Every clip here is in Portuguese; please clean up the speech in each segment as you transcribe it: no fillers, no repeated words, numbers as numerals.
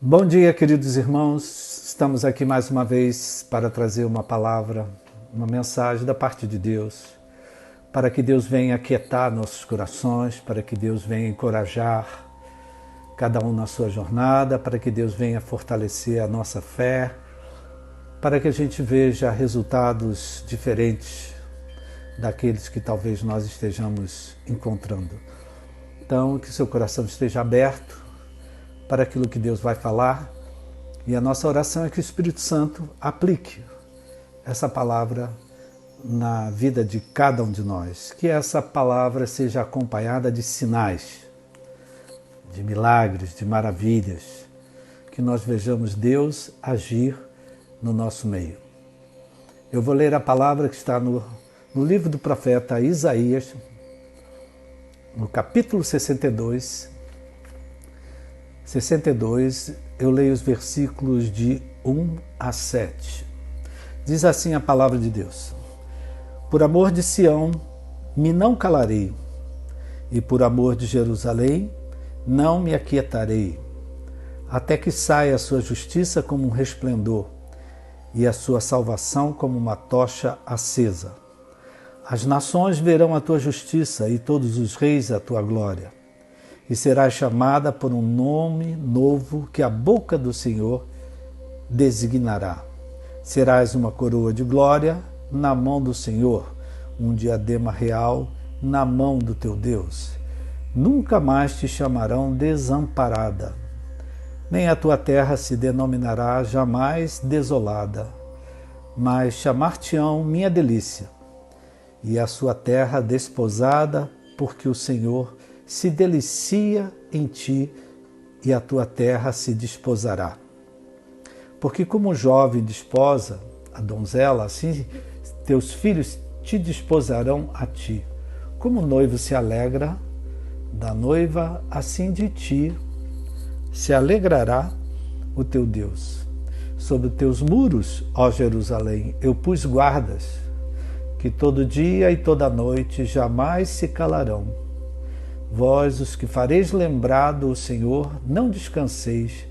Bom dia, queridos irmãos. Estamos aqui mais uma vez para trazer uma palavra, uma mensagem da parte de Deus, para que Deus venha aquietar nossos corações, para que Deus venha encorajar cada um na sua jornada, para que Deus venha fortalecer a nossa fé, para que a gente veja resultados diferentes daqueles que talvez nós estejamos encontrando. Então, que seu coração esteja aberto para aquilo que Deus vai falar, e a nossa oração é que o Espírito Santo aplique essa palavra na vida de cada um de nós, que essa palavra seja acompanhada de sinais, de milagres, de maravilhas, que nós vejamos Deus agir no nosso meio. Eu vou ler a palavra que está no livro do profeta Isaías, no capítulo 62, eu leio os versículos de 1 a 7. Diz assim a palavra de Deus: Por amor de Sião, me não calarei, e por amor de Jerusalém, não me aquietarei, até que saia a sua justiça como um resplendor, e a sua salvação como uma tocha acesa. As nações verão a tua justiça, e todos os reis a tua glória. E serás chamada por um nome novo que a boca do Senhor designará. Serás uma coroa de glória na mão do Senhor, um diadema real na mão do teu Deus. Nunca mais te chamarão desamparada, nem a tua terra se denominará jamais desolada, mas chamar-te-ão minha delícia, e a sua terra desposada, porque o Senhor se delicia em ti, e a tua terra se desposará. Porque como o jovem desposa a donzela, assim teus filhos te desposarão a ti. Como o noivo se alegra da noiva, assim de ti se alegrará o teu Deus. Sobre teus muros, ó Jerusalém, eu pus guardas, que todo dia e toda noite jamais se calarão. Vós, os que fareis lembrar do Senhor, não descanseis,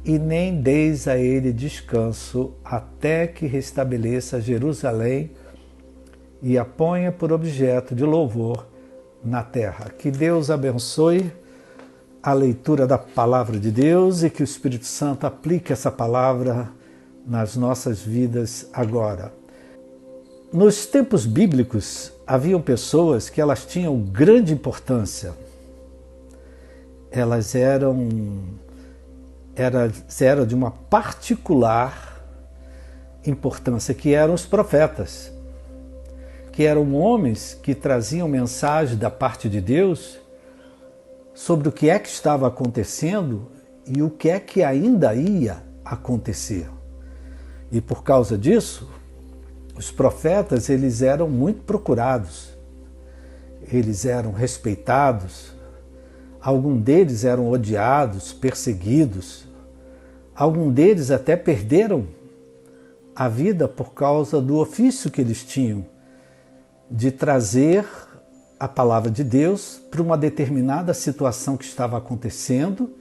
e nem deis a ele descanso, até que restabeleça Jerusalém e a ponha por objeto de louvor na terra. Que Deus abençoe a leitura da palavra de Deus e que o Espírito Santo aplique essa palavra nas nossas vidas agora. Nos tempos bíblicos, haviam pessoas que elas tinham grande importância. Elas eram de uma particular importância, que eram os profetas, que eram homens que traziam mensagem da parte de Deus sobre o que é que estava acontecendo e o que é que ainda ia acontecer. E por causa disso, os profetas, eles eram muito procurados, eles eram respeitados, alguns deles eram odiados, perseguidos, alguns deles até perderam a vida por causa do ofício que eles tinham de trazer a palavra de Deus para uma determinada situação que estava acontecendo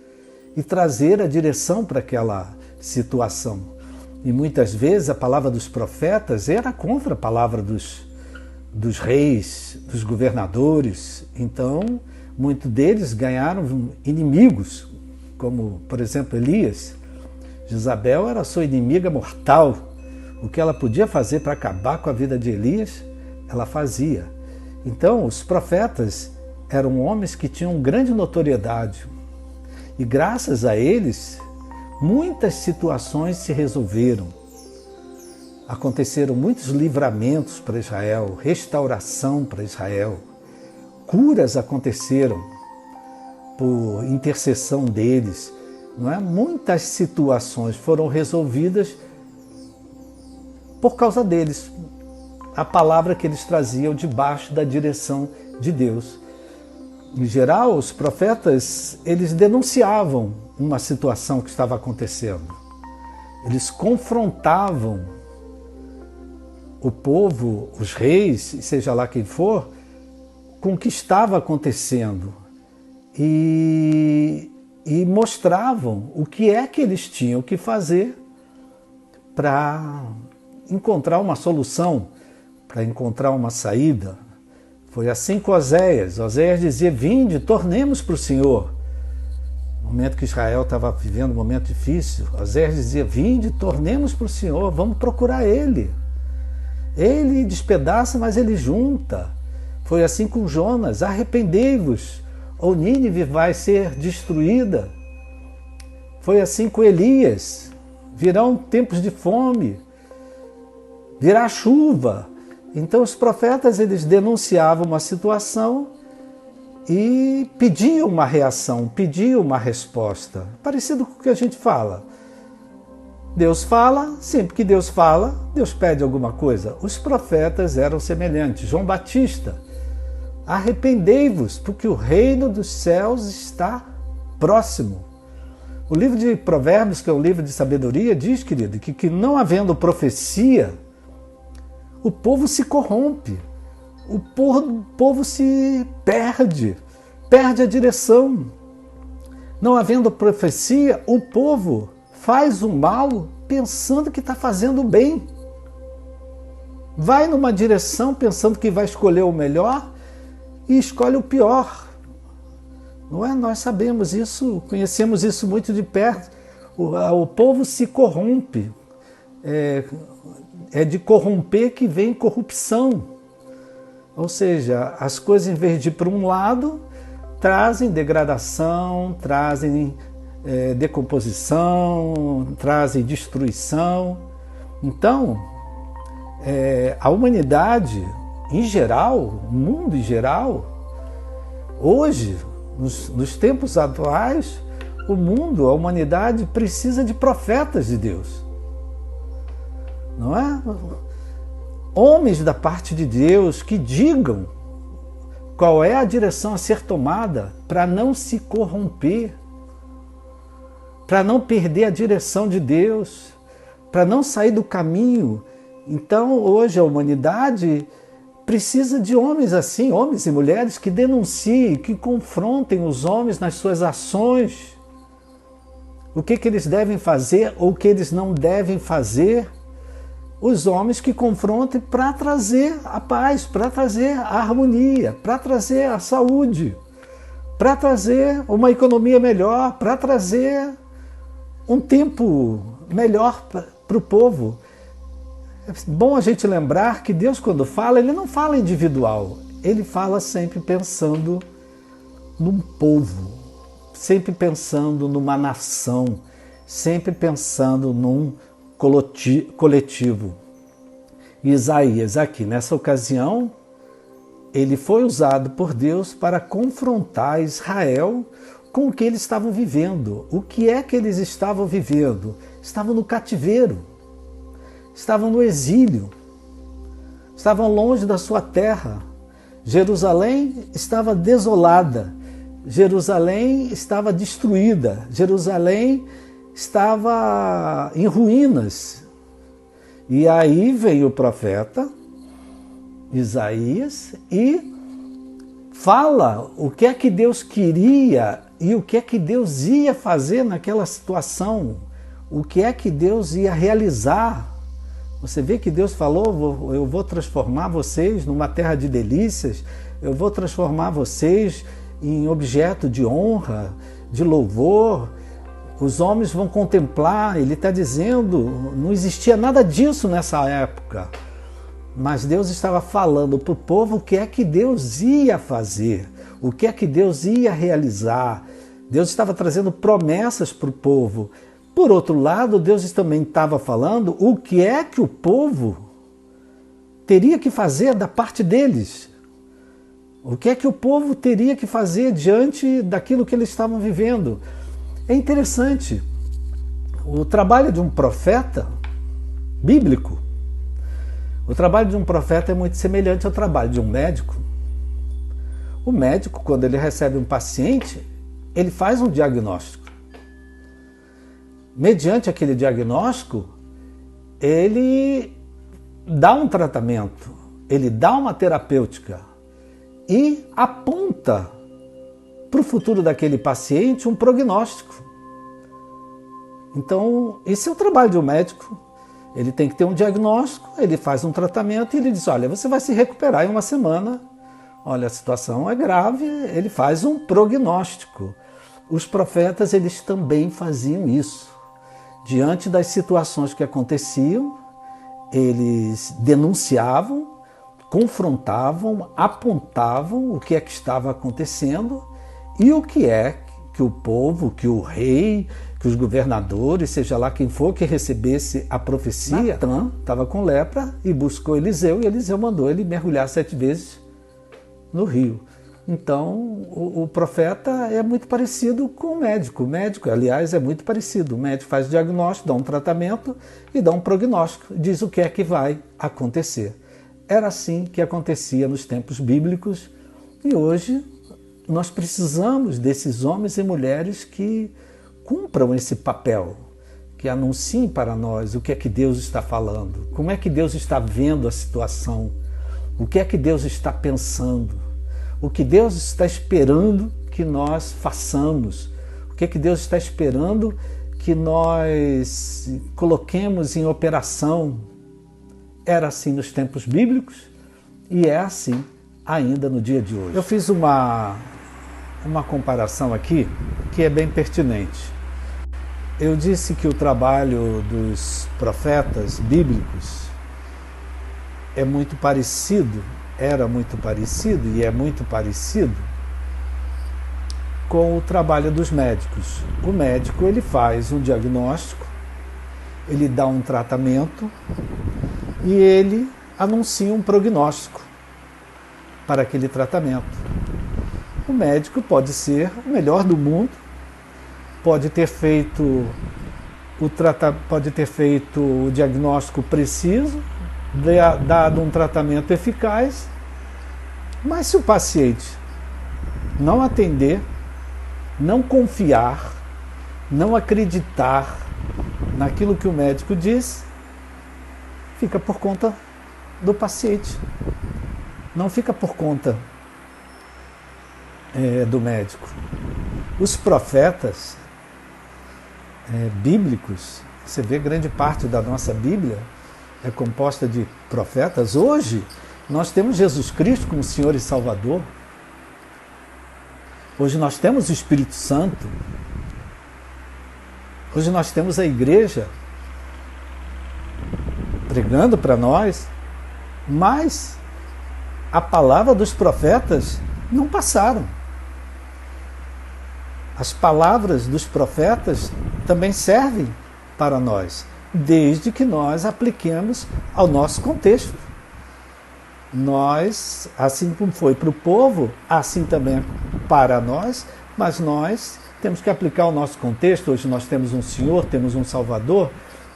e trazer a direção para aquela situação. E muitas vezes a palavra dos profetas era contra a palavra dos reis, dos governadores. Então, muitos deles ganharam inimigos, como, por exemplo, Elias. Jezabel era sua inimiga mortal. O que ela podia fazer para acabar com a vida de Elias, ela fazia. Então, os profetas eram homens que tinham grande notoriedade. E graças a eles, muitas situações se resolveram. Aconteceram muitos livramentos para Israel, restauração para Israel. Curas aconteceram por intercessão deles. Não é? Muitas situações foram resolvidas por causa deles. A palavra que eles traziam debaixo da direção de Deus. Em geral, os profetas, eles denunciavam uma situação que estava acontecendo. Eles confrontavam o povo, os reis, seja lá quem for, com o que estava acontecendo. E e mostravam o que é que eles tinham que fazer para encontrar uma solução, para encontrar uma saída. Foi assim com Oséias. Oséias dizia: vinde, tornemos para o Senhor. No momento que Israel estava vivendo um momento difícil, Oséias dizia: vinde, tornemos para o Senhor, vamos procurar Ele. Ele despedaça, mas Ele junta. Foi assim com Jonas: arrependei-vos, ou Nínive vai ser destruída. Foi assim com Elias: virão tempos de fome, virá chuva. Então os profetas, eles denunciavam uma situação e pediam uma reação, pediam uma resposta. Parecido com o que a gente fala. Deus fala, sempre que Deus fala, Deus pede alguma coisa. Os profetas eram semelhantes. João Batista: arrependei-vos, porque o reino dos céus está próximo. O livro de Provérbios, que é um livro de sabedoria, diz, querido, que não havendo profecia, o povo se corrompe, o povo se perde a direção. Não havendo profecia, o povo faz o mal pensando que está fazendo o bem. Vai numa direção pensando que vai escolher o melhor e escolhe o pior. Não é? Nós sabemos isso, conhecemos isso muito de perto. O povo se corrompe. É de corromper que vem corrupção. Ou seja, as coisas, em vez de ir para um lado, trazem degradação, trazem decomposição, trazem destruição. Então, a humanidade em geral, o mundo em geral, hoje, nos tempos atuais, o mundo, a humanidade precisa de profetas de Deus. Não é? Homens da parte de Deus que digam qual é a direção a ser tomada para não se corromper, para não perder a direção de Deus, para não sair do caminho. Então, hoje, a humanidade precisa de homens assim, homens e mulheres que denunciem, que confrontem os homens nas suas ações, o que eles devem fazer ou o que eles não devem fazer. Os homens que confrontem para trazer a paz, para trazer a harmonia, para trazer a saúde, para trazer uma economia melhor, para trazer um tempo melhor para o povo. É bom a gente lembrar que Deus, quando fala, Ele não fala individual, Ele fala sempre pensando num povo, sempre pensando numa nação, sempre pensando num coletivo. Isaías, aqui nessa ocasião, ele foi usado por Deus para confrontar Israel com o que eles estavam vivendo. O que é que eles estavam vivendo? Estavam no cativeiro, estavam no exílio, estavam longe da sua terra. Jerusalém estava desolada, Jerusalém estava destruída, Jerusalém estava em ruínas. E aí veio o profeta Isaías e fala o que é que Deus queria e o que é que Deus ia fazer naquela situação, o que é que Deus ia realizar. Você vê que Deus falou: eu vou transformar vocês numa terra de delícias, eu vou transformar vocês em objeto de honra, de louvor. Os homens vão contemplar. Ele está dizendo, não existia nada disso nessa época. Mas Deus estava falando para o povo o que é que Deus ia fazer, o que é que Deus ia realizar. Deus estava trazendo promessas para o povo. Por outro lado, Deus também estava falando o que é que o povo teria que fazer da parte deles. O que é que o povo teria que fazer diante daquilo que eles estavam vivendo. É interessante, o trabalho de um profeta bíblico, o trabalho de um profeta é muito semelhante ao trabalho de um médico. O médico, quando ele recebe um paciente, ele faz um diagnóstico. Mediante aquele diagnóstico, ele dá um tratamento, ele dá uma terapêutica e aponta para o futuro daquele paciente um prognóstico. Então, esse é o trabalho de um médico. Ele tem que ter um diagnóstico, ele faz um tratamento e ele diz, olha, você vai se recuperar em uma semana. Olha, a situação é grave, ele faz um prognóstico. Os profetas, eles também faziam isso. Diante das situações que aconteciam, eles denunciavam, confrontavam, apontavam o que é que estava acontecendo e o que é que o povo, que o rei, que os governadores, seja lá quem for que recebesse a profecia, Natan estava com lepra e buscou Eliseu, e Eliseu mandou ele mergulhar 7 vezes no rio. Então, o profeta é muito parecido com o médico. O médico, aliás, é muito parecido. O médico faz o diagnóstico, dá um tratamento e dá um prognóstico, diz o que é que vai acontecer. Era assim que acontecia nos tempos bíblicos e hoje nós precisamos desses homens e mulheres que cumpram esse papel, que anunciem para nós o que é que Deus está falando, como é que Deus está vendo a situação, o que é que Deus está pensando, o que Deus está esperando que nós façamos, o que é que Deus está esperando que nós coloquemos em operação. Era assim nos tempos bíblicos e é assim ainda no dia de hoje. Eu fiz uma comparação aqui que é bem pertinente. Eu disse que o trabalho dos profetas bíblicos é muito parecido, era muito parecido e é muito parecido com o trabalho dos médicos. O médico, ele faz um diagnóstico, ele dá um tratamento e ele anuncia um prognóstico para aquele tratamento. O médico pode ser o melhor do mundo, pode ter feito o diagnóstico preciso, dado um tratamento eficaz, mas se o paciente não atender, não confiar, não acreditar naquilo que o médico diz, fica por conta do paciente, não fica por conta do médico. Os profetas bíblicos, você vê, grande parte da nossa Bíblia é composta de profetas. Hoje nós temos Jesus Cristo como Senhor e Salvador. Hoje nós temos o Espírito Santo. Hoje nós temos a igreja pregando para nós, mas a palavra dos profetas não passaram. As palavras dos profetas também servem para nós, desde que nós apliquemos ao nosso contexto. Nós, assim como foi para o povo, assim também é para nós, mas nós temos que aplicar ao nosso contexto. Hoje nós temos um Senhor, temos um Salvador,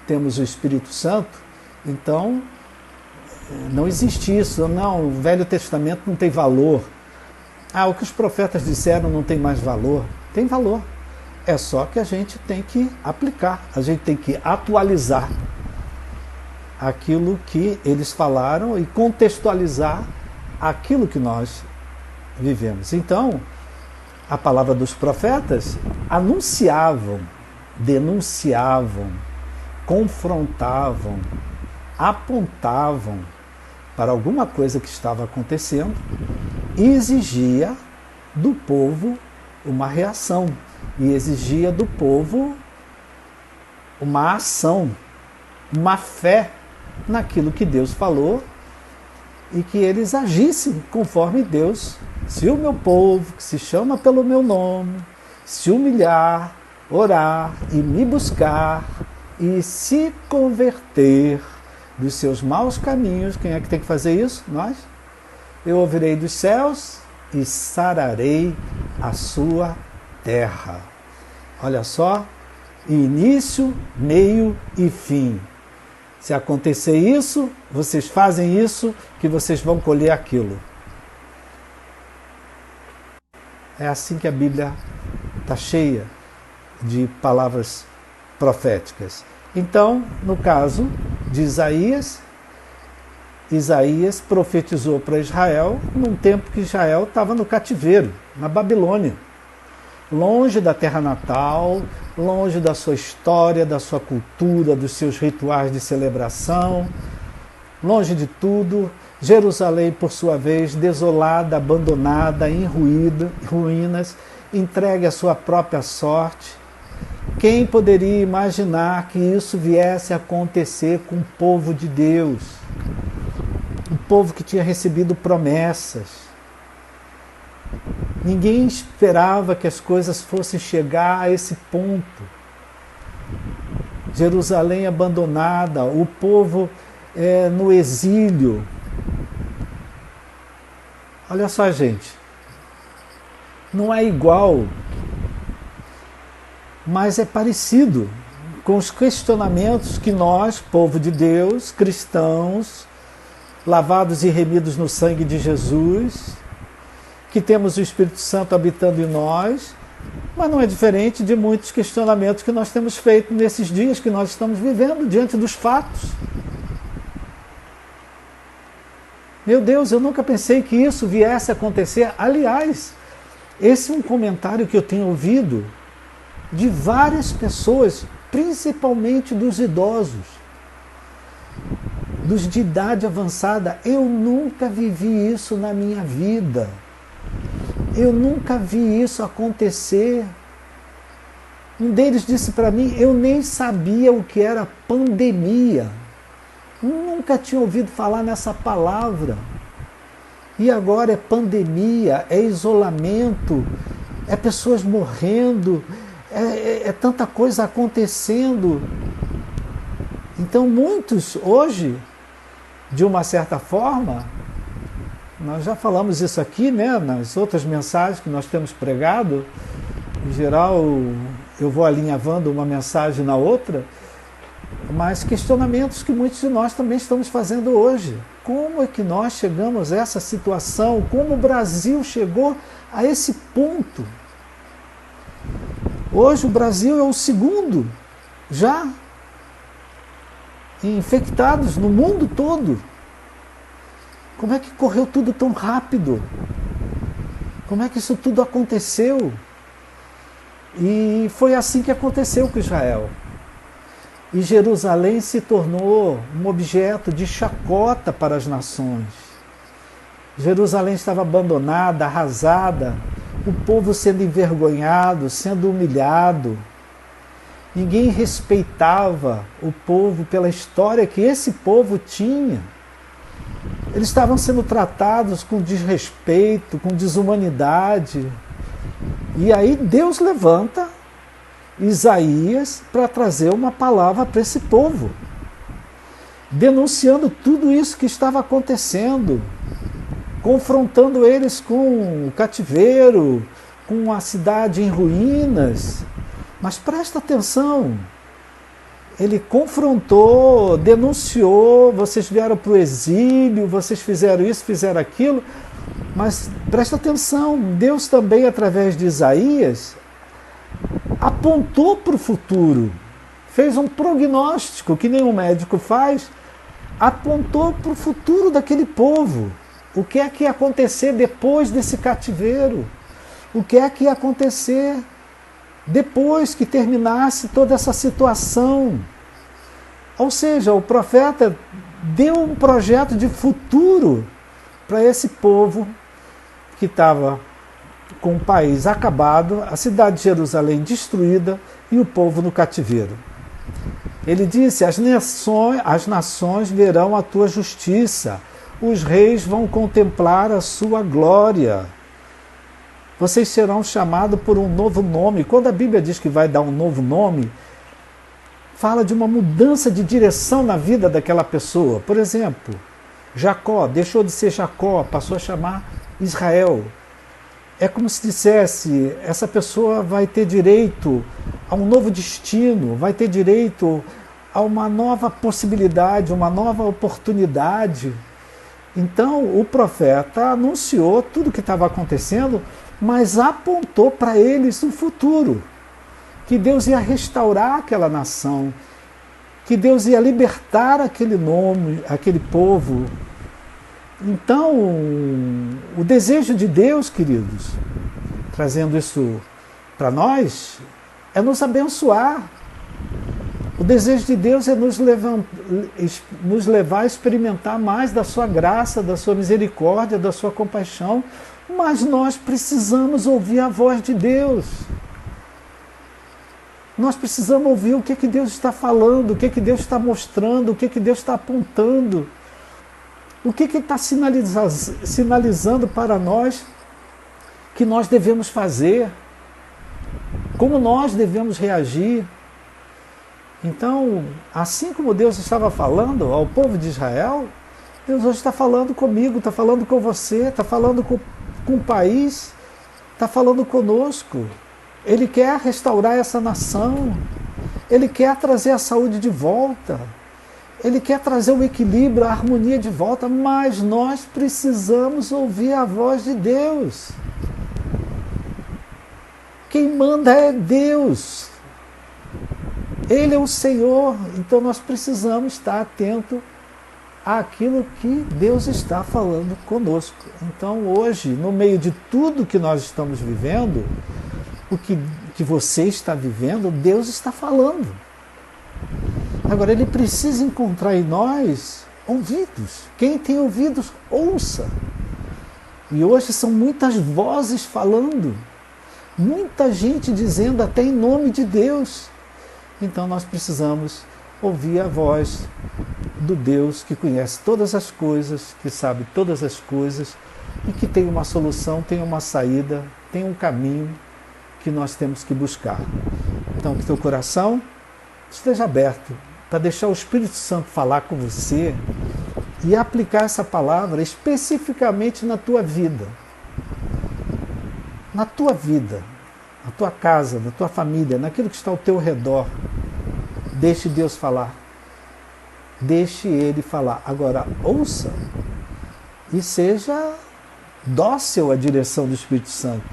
temos o Espírito Santo, então não existe isso. Não, o Velho Testamento não tem valor. O que os profetas disseram não tem mais valor. Tem valor. É só que a gente tem que aplicar, a gente tem que atualizar aquilo que eles falaram e contextualizar aquilo que nós vivemos. Então, a palavra dos profetas anunciavam, denunciavam, confrontavam, apontavam para alguma coisa que estava acontecendo e exigia do povo uma reação, e exigia do povo uma ação, uma fé naquilo que Deus falou e que eles agissem conforme Deus. Se o meu povo, que se chama pelo meu nome, se humilhar, orar e me buscar e se converter dos seus maus caminhos, quem é que tem que fazer isso? Nós. Eu ouvirei dos céus e sararei a sua terra. Olha só, início, meio e fim. Se acontecer isso, vocês fazem isso, que vocês vão colher aquilo. É assim que a Bíblia está cheia de palavras proféticas. Então, no caso de Isaías, Isaías profetizou para Israel num tempo que Israel estava no cativeiro, na Babilônia. longe da terra natal, longe da sua história, da sua cultura, dos seus rituais de celebração, longe de tudo. Jerusalém, por sua vez, desolada, abandonada, em ruínas, entregue à sua própria sorte. Quem poderia imaginar que isso viesse a acontecer com o povo de Deus? Um povo que tinha recebido promessas. Ninguém esperava que as coisas fossem chegar a esse ponto. Jerusalém abandonada, o povo no exílio. Olha só, gente, não é igual, mas é parecido com os questionamentos que nós, povo de Deus, cristãos, lavados e remidos no sangue de Jesus, que temos o Espírito Santo habitando em nós, mas não é diferente de muitos questionamentos que nós temos feito nesses dias que nós estamos vivendo diante dos fatos. Meu Deus, eu nunca pensei que isso viesse a acontecer. Aliás, esse é um comentário que eu tenho ouvido de várias pessoas, principalmente dos idosos, dos de idade avançada. Eu nunca vivi isso na minha vida. Eu nunca vi isso acontecer. Um deles disse para mim, eu nem sabia o que era pandemia. Nunca tinha ouvido falar nessa palavra. E agora é pandemia, é isolamento, é pessoas morrendo, é tanta coisa acontecendo. Então muitos hoje, de uma certa forma, nós já falamos isso aqui, né, nas outras mensagens que nós temos pregado, em geral eu vou alinhavando uma mensagem na outra, mas questionamentos que muitos de nós também estamos fazendo hoje. Como é que nós chegamos a essa situação? Como o Brasil chegou a esse ponto? Hoje o Brasil é o segundo já infectados no mundo todo. Como é que correu tudo tão rápido? Como é que isso tudo aconteceu? E foi assim que aconteceu com Israel. E Jerusalém se tornou um objeto de chacota para as nações. Jerusalém estava abandonada, arrasada, o povo sendo envergonhado, sendo humilhado. Ninguém respeitava o povo pela história que esse povo tinha. Eles estavam sendo tratados com desrespeito, com desumanidade. E aí Deus levanta Isaías para trazer uma palavra para esse povo, denunciando tudo isso que estava acontecendo, confrontando eles com o cativeiro, com a cidade em ruínas. Mas presta atenção, ele confrontou, denunciou, vocês vieram para o exílio, vocês fizeram isso, fizeram aquilo, mas presta atenção, Deus também, através de Isaías, apontou para o futuro, fez um prognóstico que nenhum médico faz, apontou para o futuro daquele povo. O que é que ia acontecer depois desse cativeiro? O que é que ia acontecer depois que terminasse toda essa situação? Ou seja, o profeta deu um projeto de futuro para esse povo que estava com o país acabado, a cidade de Jerusalém destruída e o povo no cativeiro. Ele disse, as nações verão a tua justiça, os reis vão contemplar a sua glória. Vocês serão chamados por um novo nome. Quando a Bíblia diz que vai dar um novo nome, fala de uma mudança de direção na vida daquela pessoa. Por exemplo, Jacó deixou de ser Jacó, passou a chamar Israel. É como se dissesse, essa pessoa vai ter direito a um novo destino, vai ter direito a uma nova possibilidade, uma nova oportunidade. Então o profeta anunciou tudo o que estava acontecendo, mas apontou para eles um futuro, que Deus ia restaurar aquela nação, que Deus ia libertar aquele nome, aquele povo. Então, o desejo de Deus, queridos, trazendo isso para nós é nos abençoar. O desejo de Deus é nos levar a experimentar mais da sua graça, da sua misericórdia, da sua compaixão, mas nós precisamos ouvir a voz de Deus. Nós precisamos ouvir o que Deus está falando, o que Deus está mostrando, o que Deus está apontando, o que Ele está sinalizando para nós que nós devemos fazer, como nós devemos reagir. Então, assim como Deus estava falando ao povo de Israel, Deus hoje está falando comigo, está falando com você, está falando com o país, está falando conosco. Ele quer restaurar essa nação, Ele quer trazer a saúde de volta, Ele quer trazer o equilíbrio, a harmonia de volta, mas nós precisamos ouvir a voz de Deus. Quem manda é Deus. Ele é o Senhor, então nós precisamos estar atentos àquilo que Deus está falando conosco. Então hoje, no meio de tudo que nós estamos vivendo, o que você está vivendo, Deus está falando. Agora, Ele precisa encontrar em nós ouvidos. Quem tem ouvidos, ouça. E hoje são muitas vozes falando, muita gente dizendo até em nome de Deus. Então nós precisamos ouvir a voz do Deus que conhece todas as coisas, que sabe todas as coisas e que tem uma solução, tem uma saída, tem um caminho que nós temos que buscar. Então que teu coração esteja aberto para deixar o Espírito Santo falar com você e aplicar essa palavra especificamente na tua vida. Na tua vida, na tua casa, na tua família, naquilo que está ao teu redor. Deixe Deus falar. Deixe Ele falar. Agora, ouça e seja dócil à direção do Espírito Santo.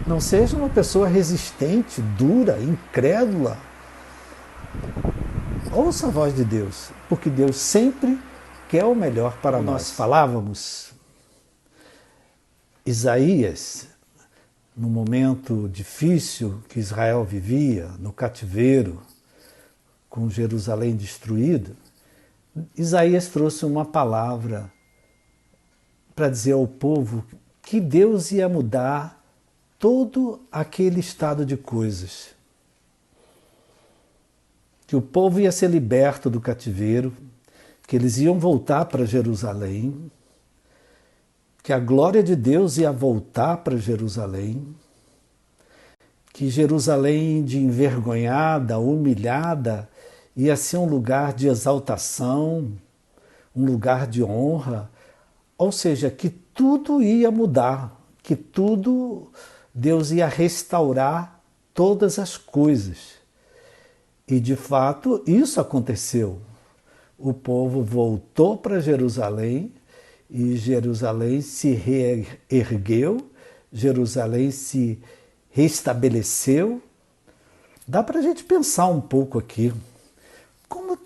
Não seja uma pessoa resistente, dura, incrédula. Ouça a voz de Deus, porque Deus sempre quer o melhor para nós. Nós falávamos, Isaías, no momento difícil que Israel vivia, no cativeiro, com Jerusalém destruída, Isaías trouxe uma palavra para dizer ao povo que Deus ia mudar todo aquele estado de coisas. Que o povo ia ser liberto do cativeiro, que eles iam voltar para Jerusalém, que a glória de Deus ia voltar para Jerusalém, que Jerusalém de envergonhada, humilhada, ia ser um lugar de exaltação, um lugar de honra, ou seja, que tudo ia mudar, que tudo Deus ia restaurar todas as coisas. E de fato isso aconteceu. O povo voltou para Jerusalém e Jerusalém se reergueu, Jerusalém se restabeleceu. Dá para a gente pensar um pouco aqui. Como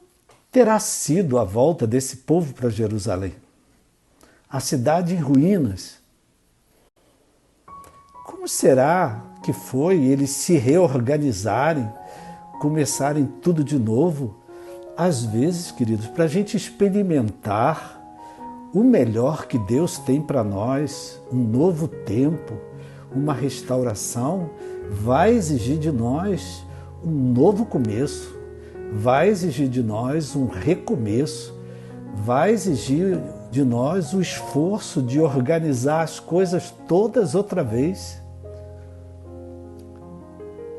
terá sido a volta desse povo para Jerusalém? A cidade em ruínas. Como será que foi eles se reorganizarem, começarem tudo de novo? Às vezes, queridos, para a gente experimentar o melhor que Deus tem para nós, um novo tempo, uma restauração, vai exigir de nós um novo começo, vai exigir de nós um recomeço, vai exigir de nós o esforço de organizar as coisas todas outra vez.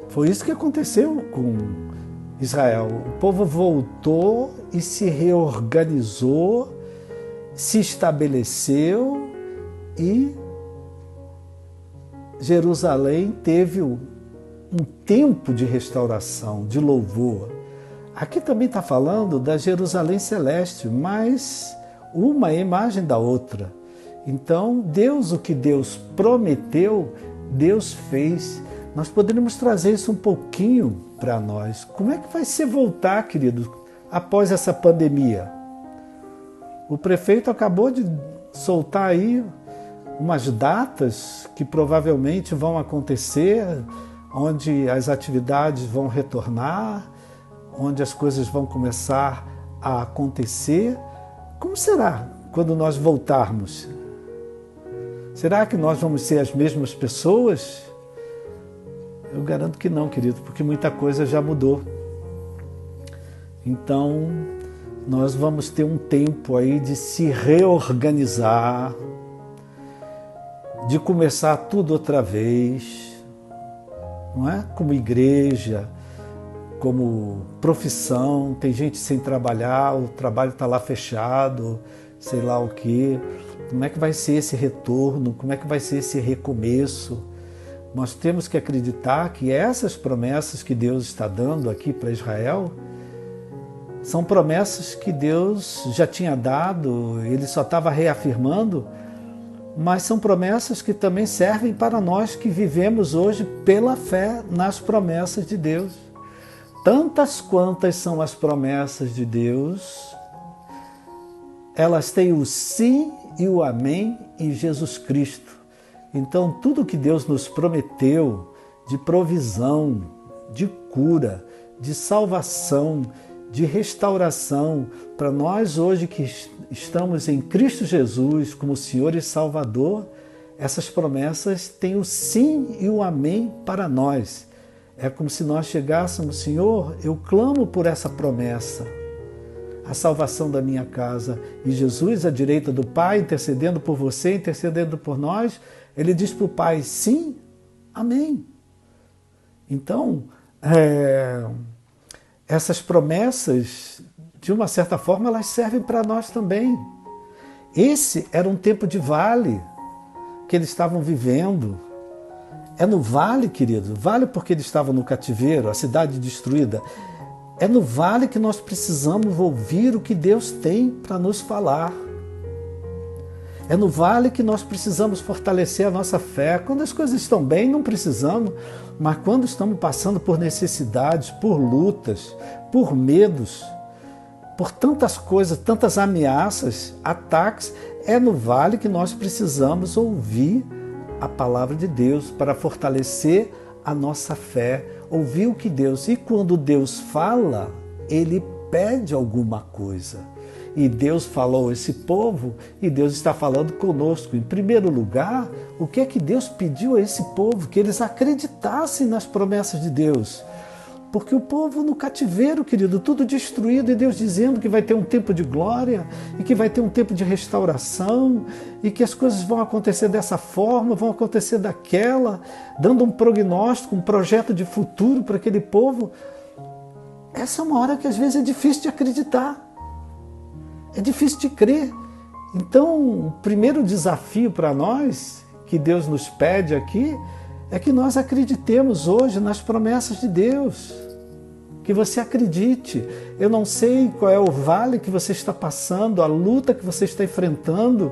Foi isso que aconteceu com Israel. O povo voltou e se reorganizou, se estabeleceu e Jerusalém teve um tempo de restauração, de louvor. Aqui também está falando da Jerusalém celeste, mas uma é imagem da outra. Então, Deus, o que Deus prometeu, Deus fez. Nós poderíamos trazer isso um pouquinho para nós. Como é que vai ser voltar, querido, após essa pandemia? O prefeito acabou de soltar aí umas datas que provavelmente vão acontecer onde as atividades vão retornar, onde as coisas vão começar a acontecer. Como será quando nós voltarmos? Será que nós vamos ser as mesmas pessoas? Eu garanto que não, querido, porque muita coisa já mudou. Então, nós vamos ter um tempo aí de se reorganizar, de começar tudo outra vez, não é? Como igreja, como profissão, tem gente sem trabalhar, o trabalho está lá fechado, sei lá o quê. Como é que vai ser esse retorno? Como é que vai ser esse recomeço? Nós temos que acreditar que essas promessas que Deus está dando aqui para Israel são promessas que Deus já tinha dado, Ele só estava reafirmando, mas são promessas que também servem para nós que vivemos hoje pela fé nas promessas de Deus. Tantas quantas são as promessas de Deus, elas têm o sim e o amém em Jesus Cristo. Então, tudo que Deus nos prometeu de provisão, de cura, de salvação, de restauração, para nós hoje que estamos em Cristo Jesus como Senhor e Salvador, essas promessas têm o sim e o amém para nós. É como se nós chegássemos, Senhor, eu clamo por essa promessa, a salvação da minha casa. E Jesus, à direita do Pai, intercedendo por você, intercedendo por nós, Ele diz para o Pai, sim, amém. Então, essas promessas, de uma certa forma, elas servem para nós também. Esse era um tempo de vale que eles estavam vivendo. É no vale, querido, vale porque eles estavam no cativeiro, a cidade destruída. É no vale que nós precisamos ouvir o que Deus tem para nos falar. É no vale que nós precisamos fortalecer a nossa fé. Quando as coisas estão bem, não precisamos, mas quando estamos passando por necessidades, por lutas, por medos, por tantas coisas, tantas ameaças, ataques, é no vale que nós precisamos ouvir a palavra de Deus para fortalecer a nossa fé, ouvir o que Deus... E quando Deus fala, Ele pede alguma coisa. E Deus falou a esse povo, e Deus está falando conosco. Em primeiro lugar, o que é que Deus pediu a esse povo? Que eles acreditassem nas promessas de Deus. Porque o povo no cativeiro, querido, tudo destruído, e Deus dizendo que vai ter um tempo de glória, e que vai ter um tempo de restauração, e que as coisas vão acontecer dessa forma, vão acontecer daquela, dando um prognóstico, um projeto de futuro para aquele povo. Essa é uma hora que às vezes é difícil de acreditar. É difícil de crer. Então, o primeiro desafio para nós, que Deus nos pede aqui, é que nós acreditemos hoje nas promessas de Deus. Que você acredite. Eu não sei qual é o vale que você está passando, a luta que você está enfrentando.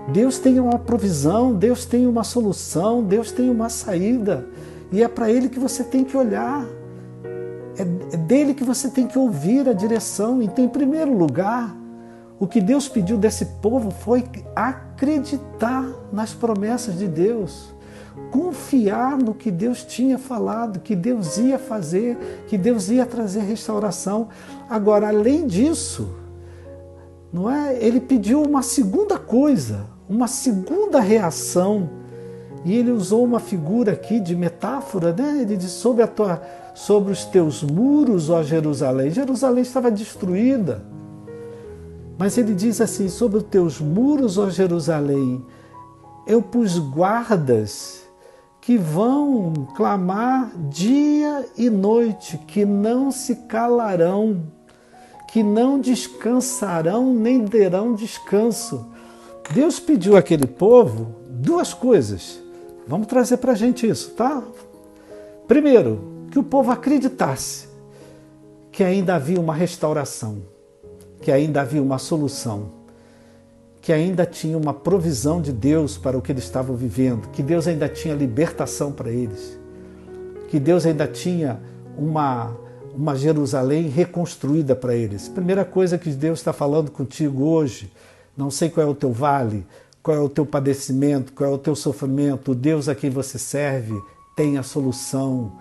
Deus tem uma provisão, Deus tem uma solução, Deus tem uma saída. E é para Ele que você tem que olhar. É dele que você tem que ouvir a direção. Então, em primeiro lugar, o que Deus pediu desse povo foi acreditar nas promessas de Deus. Confiar no que Deus tinha falado, que Deus ia fazer, que Deus ia trazer restauração. Agora, além disso, não é? Ele pediu uma segunda coisa, uma segunda reação. E ele usou uma figura aqui de metáfora, né? Ele diz sobre os teus muros, ó Jerusalém. Jerusalém estava destruída. Mas ele diz assim, sobre os teus muros, ó Jerusalém, eu pus guardas que vão clamar dia e noite, que não se calarão, que não descansarão nem terão descanso. Deus pediu àquele povo duas coisas. Vamos trazer para a gente isso, tá? Primeiro, que o povo acreditasse que ainda havia uma restauração, que ainda havia uma solução, que ainda tinha uma provisão de Deus para o que eles estavam vivendo, que Deus ainda tinha libertação para eles, que Deus ainda tinha uma Jerusalém reconstruída para eles. Primeira coisa que Deus está falando contigo hoje, não sei qual é o teu vale, qual é o teu padecimento, qual é o teu sofrimento, o Deus a quem você serve tem a solução.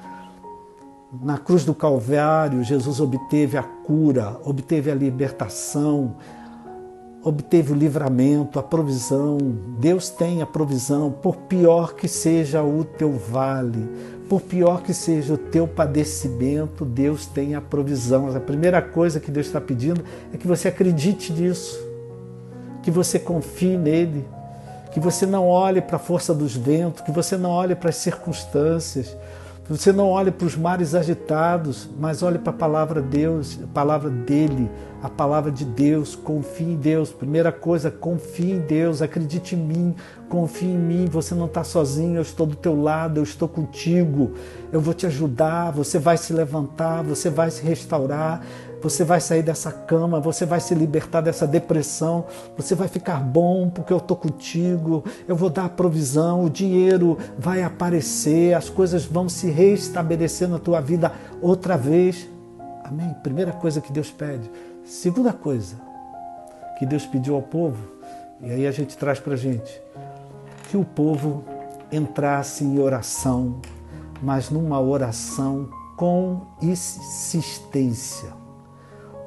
Na cruz do Calvário, Jesus obteve a cura, obteve a libertação, obteve o livramento, a provisão. Deus tem a provisão, por pior que seja o teu vale, por pior que seja o teu padecimento, Deus tem a provisão. A primeira coisa que Deus está pedindo é que você acredite nisso, que você confie nele, que você não olhe para a força dos ventos, que você não olhe para as circunstâncias, que você não olhe para os mares agitados, mas olhe para a palavra de Deus, a palavra dele, a palavra de Deus. Confie em Deus. Primeira coisa, confie em Deus, acredite em mim, confie em mim. Você não está sozinho, eu estou do teu lado, eu estou contigo, eu vou te ajudar, você vai se levantar, você vai se restaurar, você vai sair dessa cama, você vai se libertar dessa depressão, você vai ficar bom porque eu estou contigo, eu vou dar a provisão, o dinheiro vai aparecer, as coisas vão se restabelecer na tua vida outra vez. Amém? Primeira coisa que Deus pede. Segunda coisa que Deus pediu ao povo, e aí a gente traz para a gente, que o povo entrasse em oração, mas numa oração com insistência.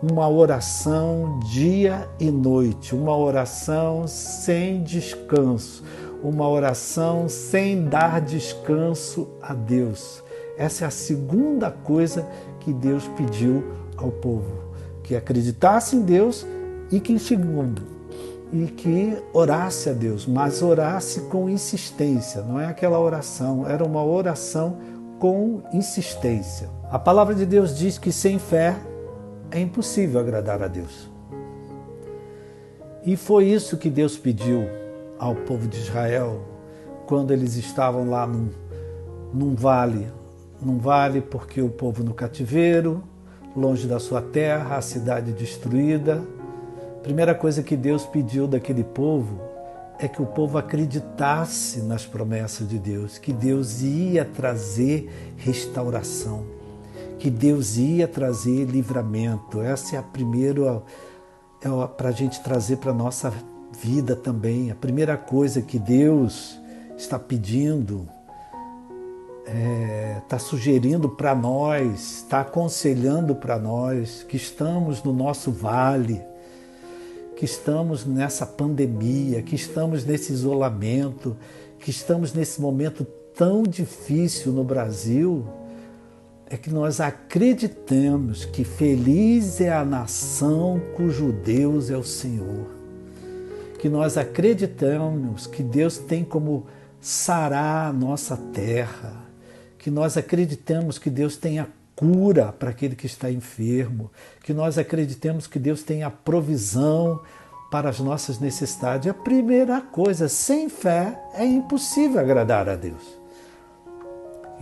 Uma oração dia e noite, uma oração sem descanso, uma oração sem dar descanso a Deus. Essa é a segunda coisa que Deus pediu ao povo, que acreditasse em Deus e que, em segundo, e que orasse a Deus, mas orasse com insistência. Não é aquela oração, era uma oração com insistência. A palavra de Deus diz que sem fé é impossível agradar a Deus. E foi isso que Deus pediu ao povo de Israel quando eles estavam lá num vale porque o povo no cativeiro, longe da sua terra, a cidade destruída. A primeira coisa que Deus pediu daquele povo é que o povo acreditasse nas promessas de Deus, que Deus ia trazer restauração, que Deus ia trazer livramento. Essa é a primeira, para a gente trazer para a nossa vida também. A primeira coisa que Deus está pedindo, está sugerindo para nós, está aconselhando para nós que estamos no nosso vale, que estamos nessa pandemia, que estamos nesse isolamento, que estamos nesse momento tão difícil no Brasil, é que nós acreditamos que feliz é a nação cujo Deus é o Senhor. Que nós acreditamos que Deus tem como sarar a nossa terra. Que nós acreditamos que Deus tem a cura para aquele que está enfermo. Que nós acreditamos que Deus tem a provisão para as nossas necessidades. A primeira coisa, sem fé é impossível agradar a Deus.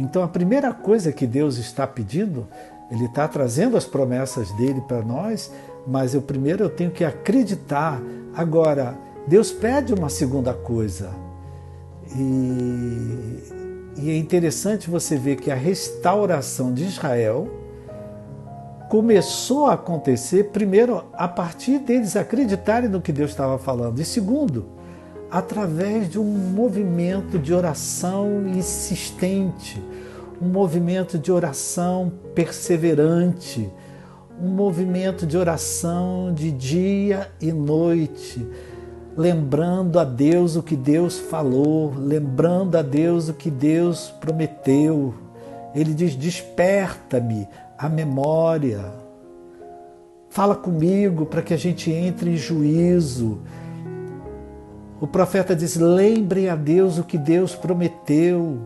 Então, a primeira coisa que Deus está pedindo, Ele está trazendo as promessas dele para nós, mas primeiro eu tenho que acreditar. Agora, Deus pede uma segunda coisa. E é interessante você ver que a restauração de Israel começou a acontecer, primeiro, a partir deles acreditarem no que Deus estava falando. E segundo, através de um movimento de oração insistente, um movimento de oração perseverante, um movimento de oração de dia e noite, lembrando a Deus o que Deus falou, lembrando a Deus o que Deus prometeu. Ele diz: desperta-me a memória, fala comigo para que a gente entre em juízo. O profeta diz: lembre a Deus o que Deus prometeu.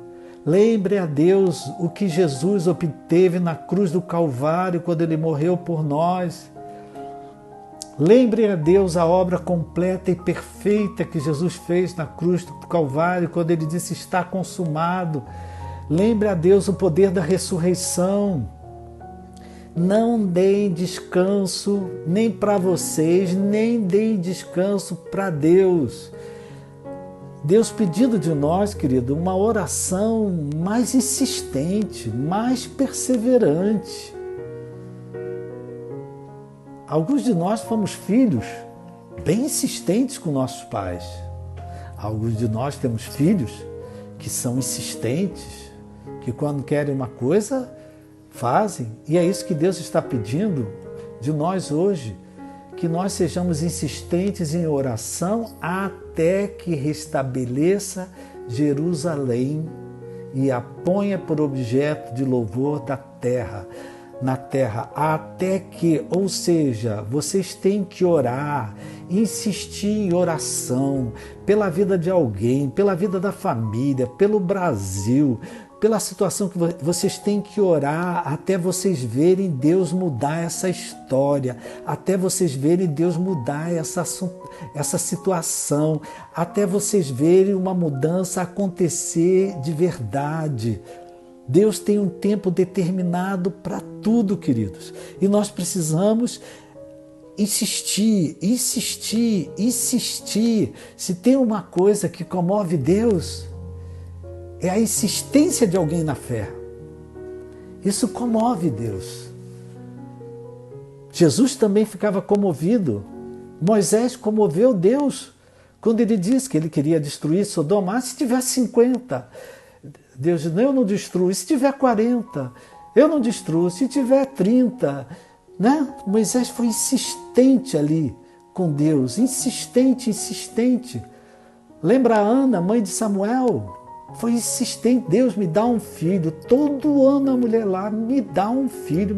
Lembre a Deus o que Jesus obteve na cruz do Calvário quando Ele morreu por nós. Lembre a Deus a obra completa e perfeita que Jesus fez na cruz do Calvário quando Ele disse: está consumado. Lembre a Deus o poder da ressurreição. Não deem descanso nem para vocês, nem deem descanso para Deus. Deus pedindo de nós, querido, uma oração mais insistente, mais perseverante. Alguns de nós fomos filhos bem insistentes com nossos pais. Alguns de nós temos filhos que são insistentes, que quando querem uma coisa, fazem. E é isso que Deus está pedindo de nós hoje, que nós sejamos insistentes em oração até que restabeleça Jerusalém e a ponha por objeto de louvor na terra, até que, ou seja, vocês têm que orar, insistir em oração pela vida de alguém, pela vida da família, pelo Brasil, pela situação que vocês têm que orar até vocês verem Deus mudar essa história, até vocês verem Deus mudar essa situação, até vocês verem uma mudança acontecer de verdade. Deus tem um tempo determinado para tudo, queridos. E nós precisamos insistir. Se tem uma coisa que comove Deus, é a insistência de alguém na fé. Isso comove Deus. Jesus também ficava comovido. Moisés comoveu Deus quando ele disse que ele queria destruir Sodoma. Se tiver 50, Deus diz, eu não destruo. Se tiver 40, eu não destruo. Se tiver 30, né? Moisés foi insistente ali com Deus. Insistente. Lembra a Ana, mãe de Samuel? Foi insistente. Deus, me dá um filho. Todo ano a mulher lá, me dá um filho.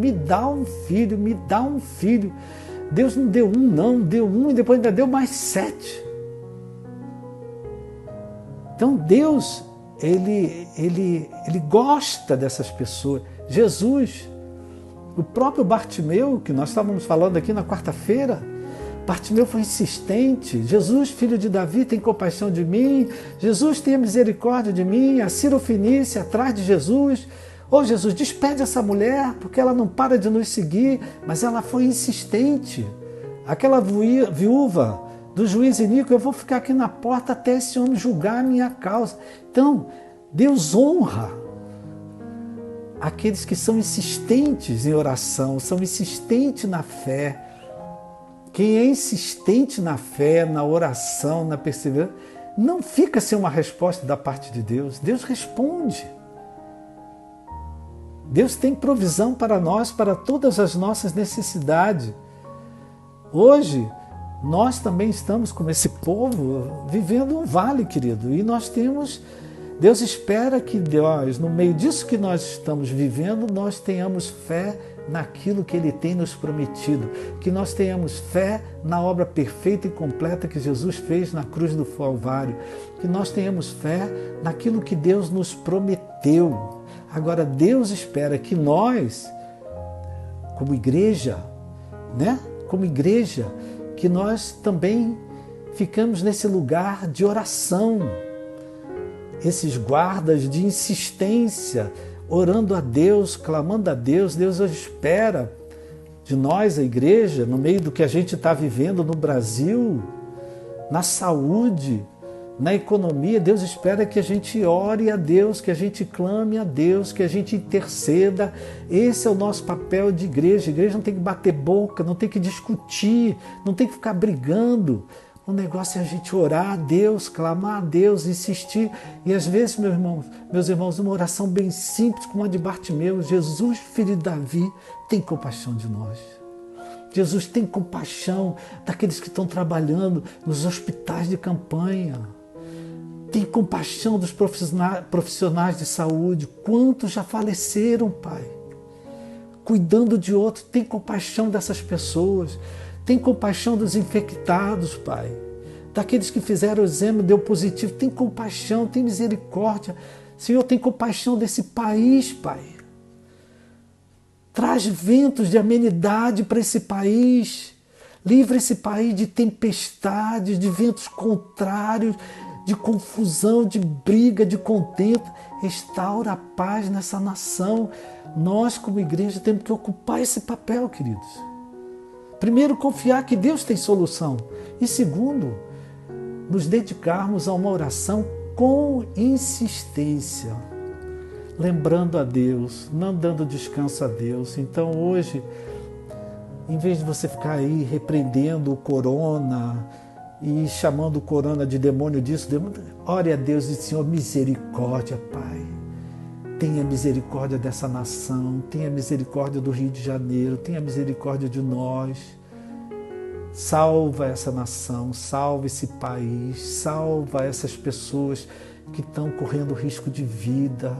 Deus não deu um, não. Deu um e depois ainda deu mais 7. Então Deus, Ele gosta dessas pessoas. Jesus, o próprio Bartimeu, que nós estávamos falando aqui na quarta-feira, Bartimeu foi insistente. Jesus, filho de Davi, tem compaixão de mim. Jesus, tenha misericórdia de mim. A Sirofenícia atrás de Jesus. Jesus, despede essa mulher, porque ela não para de nos seguir. Mas ela foi insistente. Aquela viúva do juiz iníquo, eu vou ficar aqui na porta até esse homem julgar a minha causa. Então, Deus honra aqueles que são insistentes em oração, são insistentes na fé. Quem é insistente na fé, na oração, na perseverança, não fica sem uma resposta da parte de Deus. Deus responde. Deus tem provisão para nós, para todas as nossas necessidades. Hoje, nós também estamos, como esse povo, vivendo um vale, querido. E nós temos... Deus espera que nós, no meio disso que nós estamos vivendo, nós tenhamos fé naquilo que Ele tem nos prometido, que nós tenhamos fé na obra perfeita e completa que Jesus fez na cruz do Calvário, que nós tenhamos fé naquilo que Deus nos prometeu. Agora, Deus espera que nós, como igreja, que nós também ficamos nesse lugar de oração, esses guardas de insistência, orando a Deus, clamando a Deus. Deus hoje espera de nós, a igreja, no meio do que a gente está vivendo no Brasil, na saúde, na economia. Deus espera que a gente ore a Deus, que a gente clame a Deus, que a gente interceda. Esse é o nosso papel de igreja. A igreja não tem que bater boca, não tem que discutir, não tem que ficar brigando. O negócio é a gente orar a Deus, clamar a Deus, insistir. E às vezes, meus irmãos, uma oração bem simples, como a de Bartimeu: Jesus, filho de Davi, tem compaixão de nós. Jesus tem compaixão daqueles que estão trabalhando nos hospitais de campanha. Tem compaixão dos profissionais de saúde. Quantos já faleceram, Pai? Cuidando de outros. Tem compaixão dessas pessoas. Tem compaixão dos infectados, Pai. Daqueles que fizeram o exame, deu positivo. Tem compaixão, tem misericórdia. Senhor, tem compaixão desse país, Pai. Traz ventos de amenidade para esse país. Livra esse país de tempestades, de ventos contrários, de confusão, de briga, de contento. Restaura a paz nessa nação. Nós, como igreja, temos que ocupar esse papel, queridos. Primeiro, confiar que Deus tem solução. E segundo, nos dedicarmos a uma oração com insistência, lembrando a Deus, não dando descanso a Deus. Então hoje, em vez de você ficar aí repreendendo o corona e chamando o corona de demônio disso, ore a Deus e diz: Senhor, misericórdia, Pai. tenha misericórdia dessa nação, tenha misericórdia do Rio de Janeiro, tenha misericórdia de nós. Salva essa nação, salva esse país, salva essas pessoas que estão correndo risco de vida.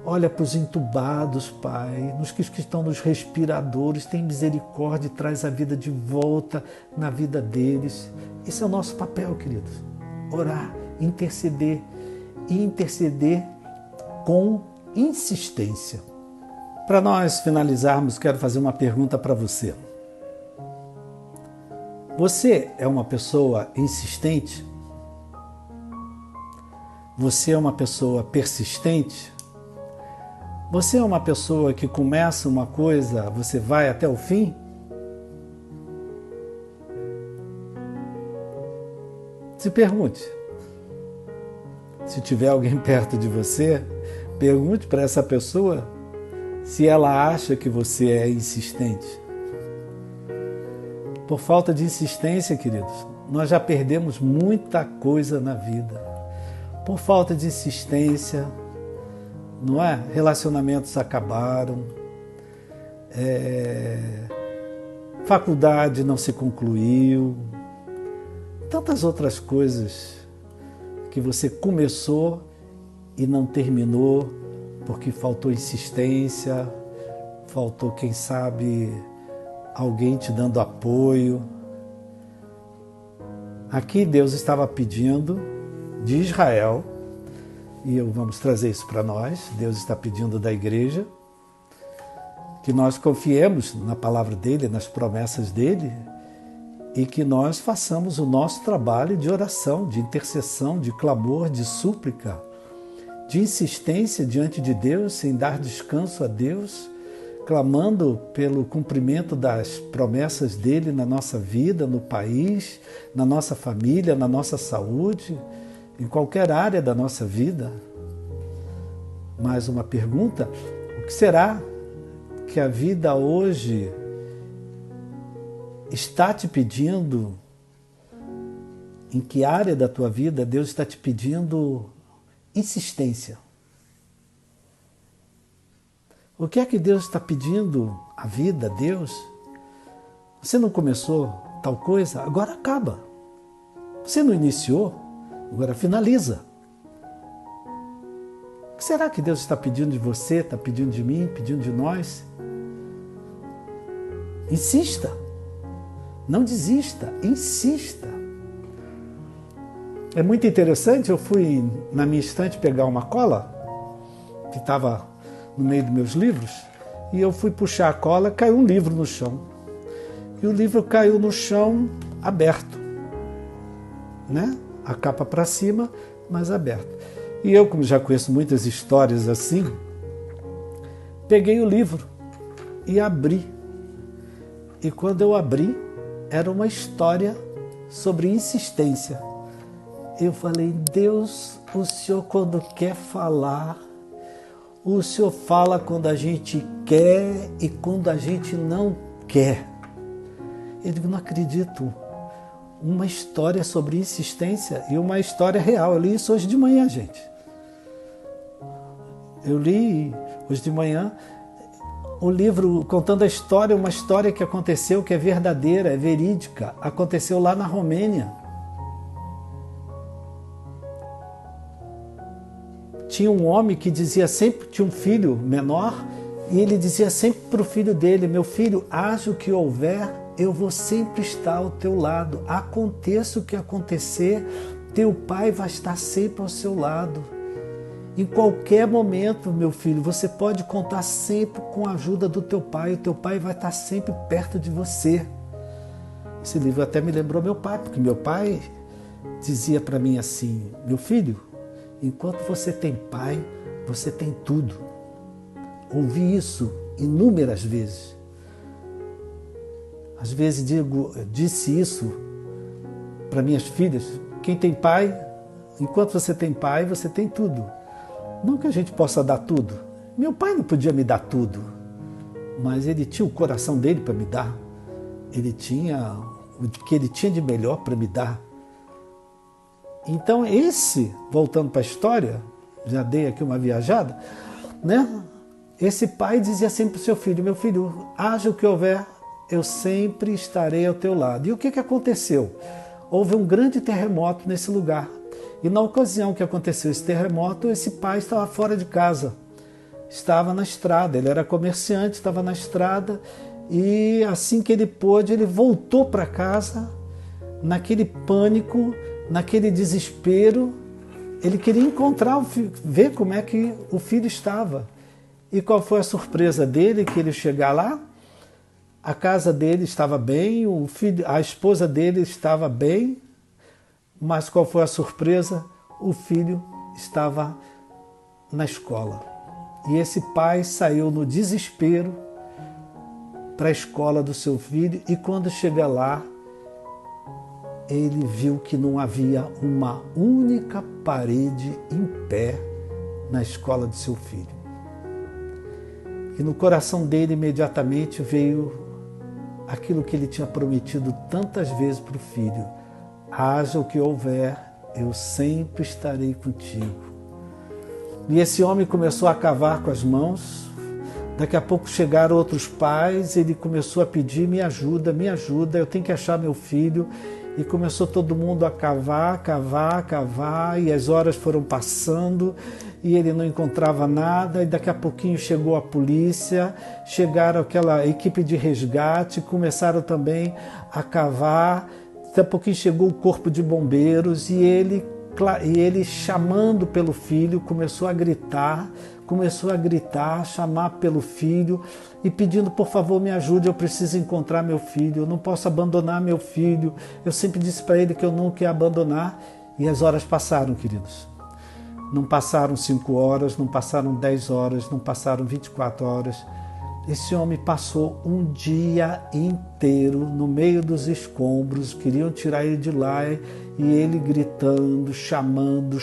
Olha para os entubados, Pai, nos que estão nos respiradores, tem misericórdia e traz a vida de volta na vida deles. Esse é o nosso papel, queridos. Orar, interceder e interceder com insistência. Para nós finalizarmos, quero fazer uma pergunta para você. Você é uma pessoa insistente? Você é uma pessoa persistente? Você é uma pessoa que começa uma coisa, você vai até o fim? Se pergunte. Se tiver alguém perto de você, pergunte para essa pessoa se ela acha que você é insistente. Por falta de insistência, queridos, nós já perdemos muita coisa na vida. Por falta de insistência, não é? Relacionamentos acabaram, faculdade não se concluiu, tantas outras coisas que você começou e não terminou porque faltou insistência, faltou, quem sabe, alguém te dando apoio. Aqui Deus estava pedindo de Israel, e vamos trazer isso para nós, Deus está pedindo da igreja, que nós confiemos na palavra dele, nas promessas dele, e que nós façamos o nosso trabalho de oração, de intercessão, de clamor, de súplica, de insistência diante de Deus, sem dar descanso a Deus, clamando pelo cumprimento das promessas dele na nossa vida, no país, na nossa família, na nossa saúde, em qualquer área da nossa vida. Mais uma pergunta: o que será que a vida hoje está te pedindo? Em que área da tua vida Deus está te pedindo insistência? O que é que Deus está pedindo à vida, Deus? Você não começou tal coisa? Agora acaba. Você não iniciou? Agora finaliza. O que será que Deus está pedindo de você, está pedindo de mim, pedindo de nós? Insista. Não desista, insista. É muito interessante, eu fui na minha estante pegar uma cola, que estava no meio dos meus livros, e eu fui puxar a cola, caiu um livro no chão. E o livro caiu no chão aberto, né? A capa para cima, mas aberto. E eu, como já conheço muitas histórias assim, peguei o livro e abri. E quando eu abri, era uma história sobre insistência. Eu falei: Deus, o Senhor quando quer falar, o Senhor fala quando a gente quer e quando a gente não quer. Eu digo: não acredito. Uma história sobre insistência e uma história real. Eu li isso hoje de manhã, gente. Eu li hoje de manhã o livro contando a história, uma história que aconteceu, que é verdadeira, é verídica. Aconteceu lá na Romênia. Tinha um homem que dizia sempre, tinha um filho menor, e ele dizia sempre para o filho dele: meu filho, haja o que houver, eu vou sempre estar ao teu lado. Aconteça o que acontecer, teu pai vai estar sempre ao seu lado. Em qualquer momento, meu filho, você pode contar sempre com a ajuda do teu pai. O teu pai vai estar sempre perto de você. Esse livro até me lembrou meu pai, porque meu pai dizia para mim assim: meu filho, enquanto você tem pai, você tem tudo. Ouvi isso inúmeras vezes. Às vezes disse isso para minhas filhas: quem tem pai, enquanto você tem pai, você tem tudo. Não que a gente possa dar tudo. Meu pai não podia me dar tudo, mas ele tinha o coração dele para me dar. Ele tinha o que ele tinha de melhor para me dar. Então voltando para a história, já dei aqui uma viajada, né? Esse pai dizia sempre para o seu filho: meu filho, haja o que houver, eu sempre estarei ao teu lado. E o que aconteceu? Houve um grande terremoto nesse lugar. E na ocasião que aconteceu esse terremoto, esse pai estava fora de casa, estava na estrada, ele era comerciante, estava na estrada, e assim que ele pôde, ele voltou para casa, naquele pânico, naquele desespero. Ele queria encontrar o filho, ver como é que o filho estava. E qual foi a surpresa dele? Que ele chegar lá, a casa dele estava bem, o filho, a esposa dele estava bem, mas qual foi a surpresa? O filho estava na escola. E esse pai saiu no desespero para a escola do seu filho, e quando chega lá, ele viu que não havia uma única parede em pé na escola do seu filho. E no coração dele imediatamente veio aquilo que ele tinha prometido tantas vezes para o filho: haja o que houver, eu sempre estarei contigo. E esse homem começou a cavar com as mãos. Daqui a pouco chegaram outros pais, ele começou a pedir: me ajuda, eu tenho que achar meu filho. E começou todo mundo a cavar, e as horas foram passando e ele não encontrava nada. E daqui a pouquinho chegou a polícia, chegaram aquela equipe de resgate, começaram também a cavar. Daqui a pouquinho chegou o corpo de bombeiros e ele chamando pelo filho, começou a gritar, chamar pelo filho e pedindo: por favor, me ajude, eu preciso encontrar meu filho, eu não posso abandonar meu filho, eu sempre disse para ele que eu nunca ia abandonar. E as horas passaram, queridos. Não passaram 5 horas, não passaram 10 horas, não passaram 24 horas. Esse homem passou um dia inteiro no meio dos escombros, queriam tirar ele de lá, e ele gritando, chamando.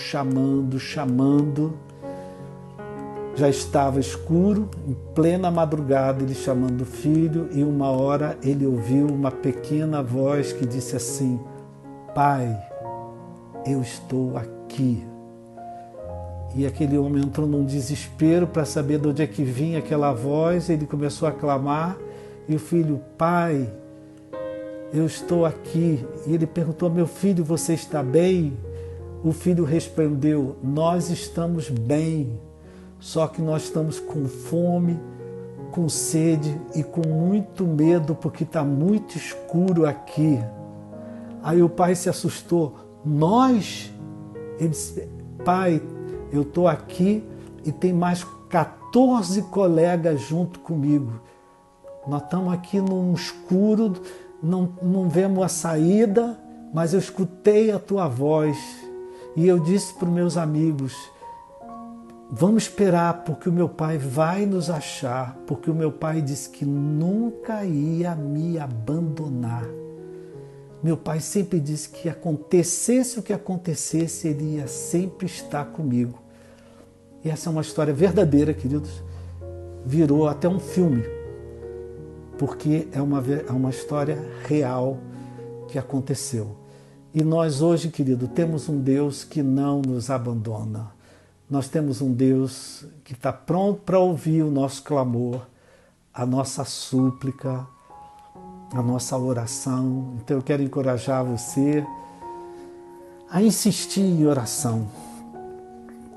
Já estava escuro, em plena madrugada, ele chamando o filho, e uma hora ele ouviu uma pequena voz que disse assim: pai, eu estou aqui. E aquele homem entrou num desespero para saber de onde é que vinha aquela voz. Ele começou a clamar, e o filho: pai, eu estou aqui. E ele perguntou: meu filho, você está bem? O filho respondeu: nós estamos bem, só que nós estamos com fome, com sede e com muito medo, porque está muito escuro aqui. Aí o pai se assustou: nós? Ele disse: pai, eu estou aqui e tem mais 14 colegas junto comigo. Nós estamos aqui num escuro, não vemos a saída, mas eu escutei a tua voz e eu disse para os meus amigos: vamos esperar, porque o meu pai vai nos achar, porque o meu pai disse que nunca ia me abandonar. Meu pai sempre disse que acontecesse o que acontecesse, ele ia sempre estar comigo. E essa é uma história verdadeira, queridos. Virou até um filme, porque é uma história real que aconteceu. E nós hoje, querido, temos um Deus que não nos abandona. Nós temos um Deus que está pronto para ouvir o nosso clamor, a nossa súplica, a nossa oração. Então eu quero encorajar você a insistir em oração.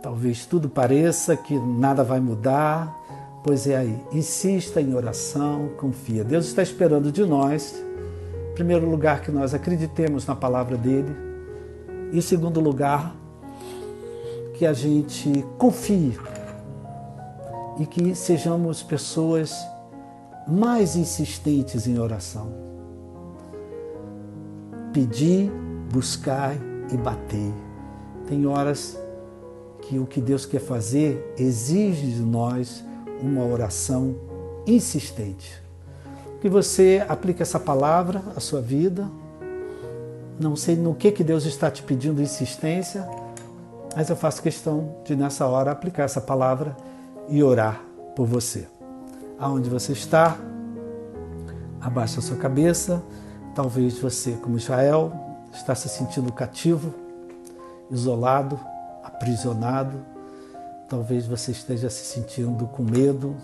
Talvez tudo pareça que nada vai mudar, pois é aí. Insista em oração, confia. Deus está esperando de nós, em primeiro lugar, que nós acreditemos na palavra dele, e em segundo lugar, que a gente confie e que sejamos pessoas mais insistentes em oração. Pedir, buscar e bater. Tem horas que o que Deus quer fazer exige de nós uma oração insistente. Que você aplique essa palavra à sua vida. Não sei no que Deus está te pedindo insistência, mas eu faço questão de, nessa hora, aplicar essa palavra e orar por você. Aonde você está, abaixa a sua cabeça. Talvez você, como Israel, está se sentindo cativo, isolado, aprisionado. Talvez você esteja se sentindo com medo,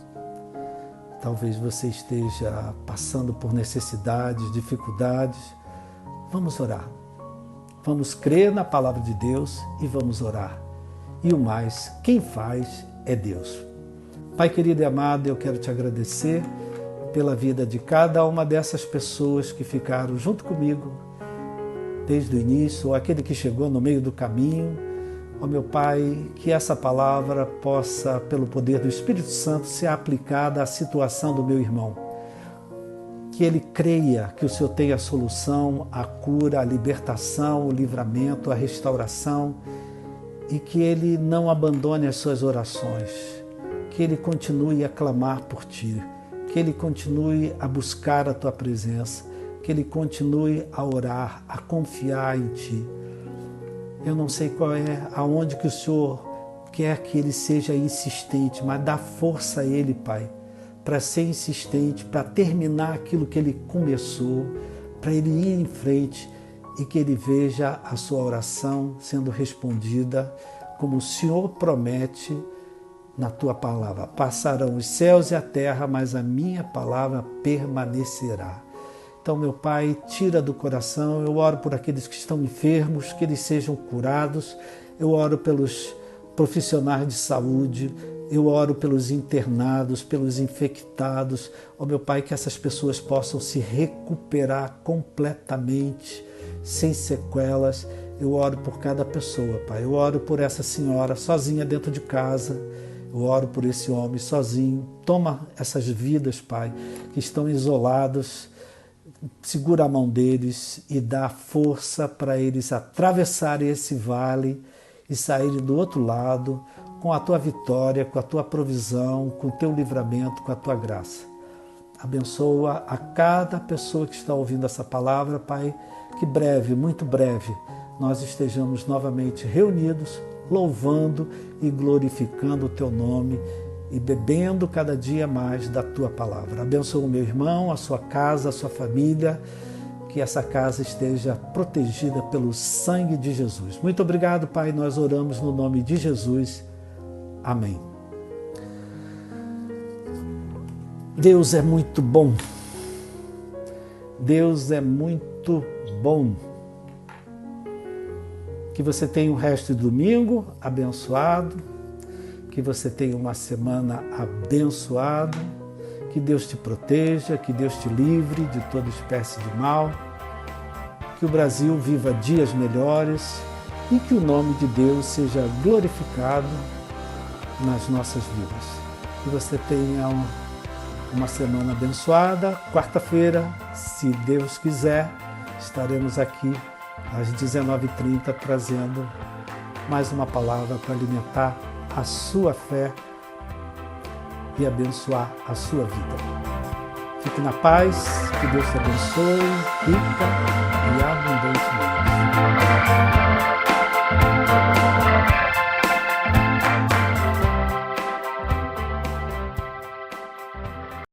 talvez você esteja passando por necessidades, dificuldades. Vamos orar. Vamos crer na palavra de Deus e vamos orar. E o mais, quem faz é Deus. Pai querido e amado, eu quero te agradecer pela vida de cada uma dessas pessoas que ficaram junto comigo desde o início, ou aquele que chegou no meio do caminho. Ó meu Pai, que essa palavra possa, pelo poder do Espírito Santo, ser aplicada à situação do meu irmão. Que ele creia que o Senhor tem a solução, a cura, a libertação, o livramento, a restauração, e que ele não abandone as suas orações, que ele continue a clamar por Ti, que ele continue a buscar a Tua presença, que ele continue a orar, a confiar em Ti. Eu não sei aonde que o Senhor quer que ele seja insistente, mas dá força a ele, Pai, para ser insistente, para terminar aquilo que ele começou, para ele ir em frente e que ele veja a sua oração sendo respondida, como o Senhor promete na Tua palavra. Passarão os céus e a terra, mas a minha palavra permanecerá. Então, meu Pai, tira do coração. Eu oro por aqueles que estão enfermos, que eles sejam curados. Eu oro pelos profissionais de saúde. Eu oro pelos internados, pelos infectados. Ó meu Pai, que essas pessoas possam se recuperar completamente, sem sequelas. Eu oro por cada pessoa, Pai. Eu oro por essa senhora sozinha dentro de casa. Eu oro por esse homem sozinho. Toma essas vidas, Pai, que estão isolados. Segura a mão deles e dá força para eles atravessarem esse vale e saírem do outro lado com a Tua vitória, com a Tua provisão, com o Teu livramento, com a Tua graça. Abençoa a cada pessoa que está ouvindo essa palavra, Pai, que breve, muito breve, nós estejamos novamente reunidos, louvando e glorificando o Teu nome e bebendo cada dia mais da Tua palavra. Abençoa o meu irmão, a sua casa, a sua família, que essa casa esteja protegida pelo sangue de Jesus. Muito obrigado, Pai, nós oramos no nome de Jesus. Amém. Deus é muito bom. Deus é muito bom. Que você tenha o resto de domingo abençoado. Que você tenha uma semana abençoada, que Deus te proteja, que Deus te livre de toda espécie de mal, que o Brasil viva dias melhores e que o nome de Deus seja glorificado nas nossas vidas. Que você tenha uma semana abençoada. Quarta-feira, se Deus quiser, estaremos aqui às 19h30 trazendo mais uma palavra para alimentar a sua fé e abençoar a sua vida. Fique na paz, que Deus te abençoe, rica e abundantemente.